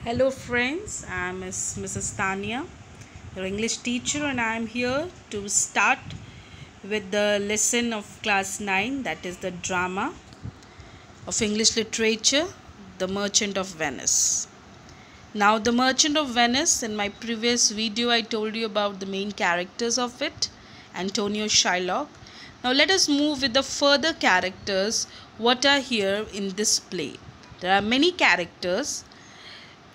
Hello friends, I am Mrs. Tanya, your English teacher, and I am here to start with the lesson of class 9, that is the drama of English literature, The Merchant of Venice. Now, The Merchant of Venice, in my previous video I told you about the main characters of it, Antonio Shylock. Now let us move with the further characters what are here in this play. There are many characters.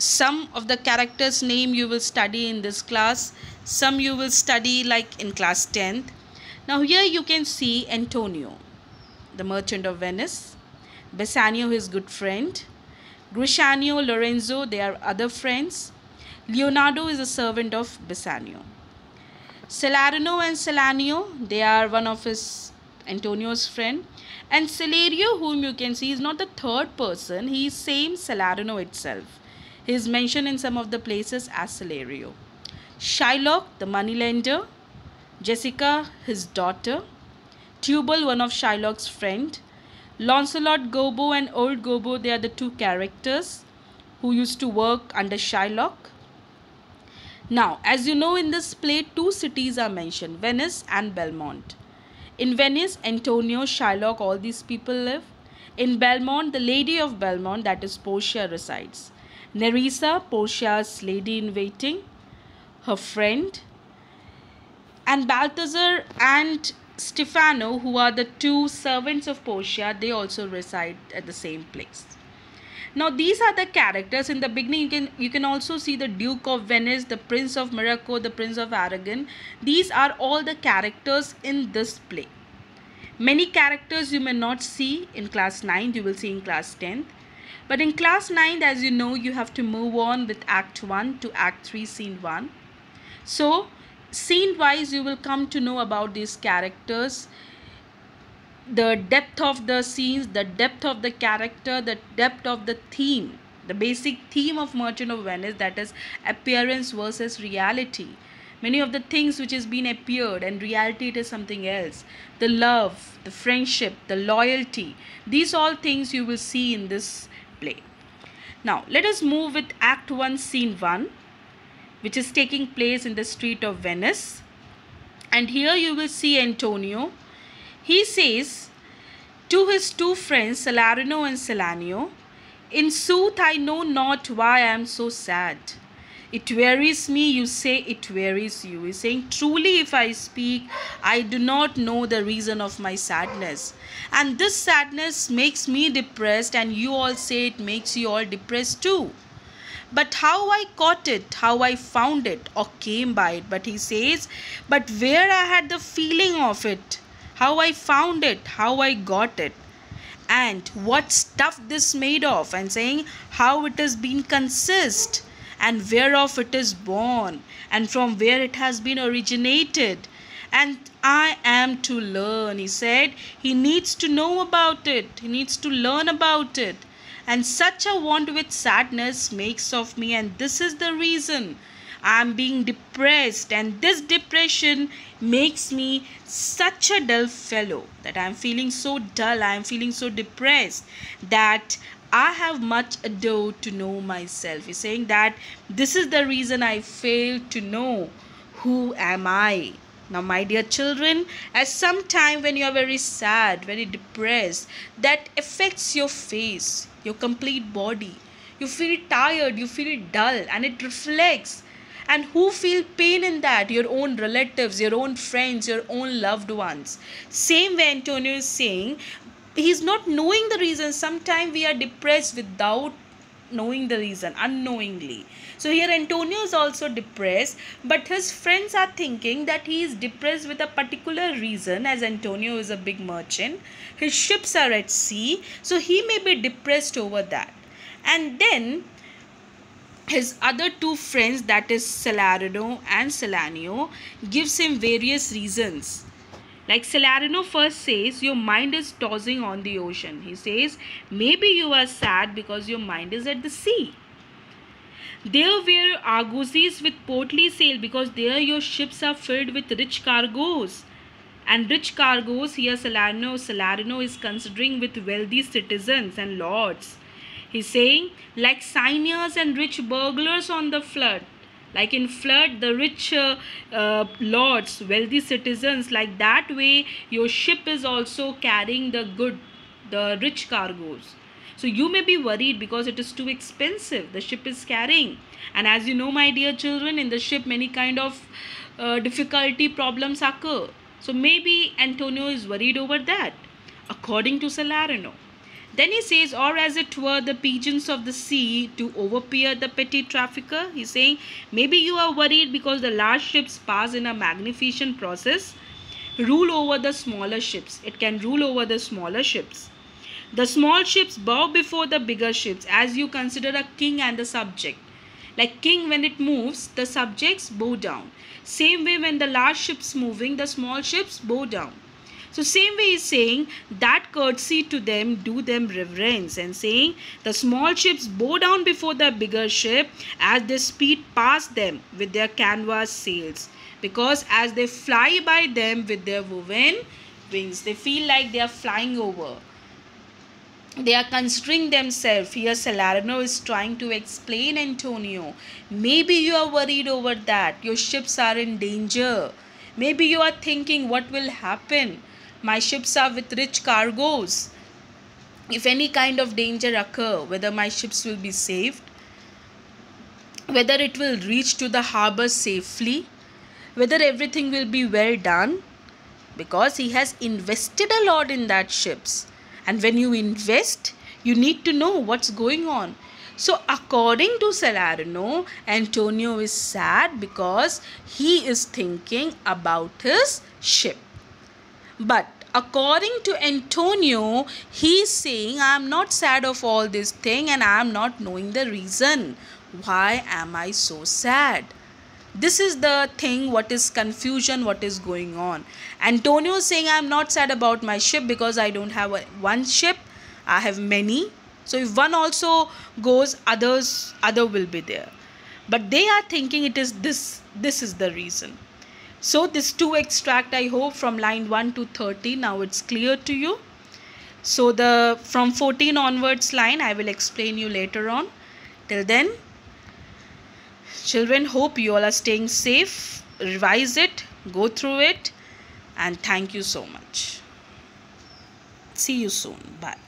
Some of the characters name you will study in this class, some you will study like in class 10th. Now here you can see Antonio, the merchant of Venice, Bassanio, his good friend, Griciano, Lorenzo, they are other friends, Leonardo is a servant of Bassanio, Salarino and Salanio, they are one of his Antonio's friend, and Celerio, whom you can see, is not the third person, he is same Salarino itself. He is mentioned in some of the places as Celerio. Shylock, the moneylender, Jessica, his daughter, Tubal, one of Shylock's friend, Launcelot, Gobbo and old Gobbo, they are the two characters who used to work under Shylock. Now, as you know, in this play, two cities are mentioned, Venice and Belmont. In Venice, Antonio, Shylock, all these people live. In Belmont, the lady of Belmont, that is Portia, resides. Nerissa, Portia's lady-in-waiting, her friend, and Balthazar and Stefano, who are the two servants of Portia, they also reside at the same place. Now these are the characters. In the beginning you can also see the Duke of Venice, the Prince of Morocco, the Prince of Aragon. These are all the characters in this play. Many characters you may not see in class 9, you will see in class 10th. But in class 9, as you know, you have to move on with Act 1 to Act 3, Scene 1. So, scene-wise, you will come to know about these characters, the depth of the scenes, the depth of the character, the depth of the theme, the basic theme of Merchant of Venice, that is appearance versus reality. Many of the things which has been appeared and reality it is something else. The love, the friendship, the loyalty, these all things you will see in this play. Now let us move with Act 1, Scene 1, which is taking place in the street of Venice. And here you will see Antonio. He says to his two friends Salarino and Salanio, "In sooth I know not why I am so sad. It wearies me, you say it wearies you." He's saying, truly if I speak, I do not know the reason of my sadness. And this sadness makes me depressed, and you all say it makes you all depressed too. But how I caught it, how I found it, or came by it. But he says, but where I had the feeling of it, how I found it, how I got it, and what stuff this made of, and saying how it has been consist, and whereof it is born, and from where it has been originated. And I am to learn. He said he needs to know about it. He needs to learn about it. And such a want with sadness makes of me, and this is the reason I am being depressed, and this depression makes me such a dull fellow, that I am feeling so dull, I am feeling so depressed, that I have much ado to know myself. He's saying that this is the reason I fail to know who am I. Now my dear children, at some time when you are very sad, very depressed, that affects your face, your complete body. You feel tired, you feel dull, and it reflects. And who feel pain in that? Your own relatives, your own friends, your own loved ones. Same way Antonio is saying, he's not knowing the reason. Sometimes we are depressed without knowing the reason, unknowingly. So here Antonio is also depressed, but his friends are thinking that he is depressed with a particular reason, as Antonio is a big merchant. His ships are at sea, so he may be depressed over that. And then his other two friends, that is Salarino and Salanio, gives him various reasons. Like Salarino first says, your mind is tossing on the ocean. He says, maybe you are sad because your mind is at the sea. There were argosies with portly sail, because there your ships are filled with rich cargoes. And rich cargoes, here Salarino is considering with wealthy citizens and lords. He's saying, like signers and rich burglars on the flood. Like in flood, the rich lords, wealthy citizens, like that way, your ship is also carrying the rich cargoes. So you may be worried because it is too expensive. The ship is carrying. And as you know, my dear children, in the ship, many kind of difficulty problems occur. So maybe Antonio is worried over that, according to Salarino. Then he says, or as it were the pigeons of the sea to overpeer the petty trafficker. He's saying, maybe you are worried because the large ships pass in a magnificent process, rule over the smaller ships. It can rule over the smaller ships. The small ships bow before the bigger ships, as you consider a king and the subject. Like king, when it moves, the subjects bow down. Same way when the large ships moving, the small ships bow down. So same way he's saying that courtesy to them, do them reverence, and saying the small ships bow down before the bigger ship as they speed past them with their canvas sails, because as they fly by them with their woven wings, they feel like they are flying over. They are considering themselves. Here Salarino is trying to explain Antonio. Maybe you are worried over that. Your ships are in danger. Maybe you are thinking, what will happen? My ships are with rich cargoes. If any kind of danger occur, whether my ships will be saved, whether it will reach to the harbor safely, whether everything will be well done, because he has invested a lot in that ships. And when you invest, you need to know what's going on. So according to Salarino, Antonio is sad because he is thinking about his ship. But according to Antonio, he is saying, I am not sad of all this thing and I am not knowing the reason. Why am I so sad? This is the thing, what is confusion, what is going on. Antonio is saying, I am not sad about my ship because I don't have one ship. I have many. So if one also goes, other will be there. But they are thinking it is this is the reason. So this 2 extract, I hope, from line 1 to 30, now it's clear to you. So from 14 onwards line, I will explain you later on. Till then, children, hope you all are staying safe. Revise it, go through it, and thank you so much. See you soon. Bye.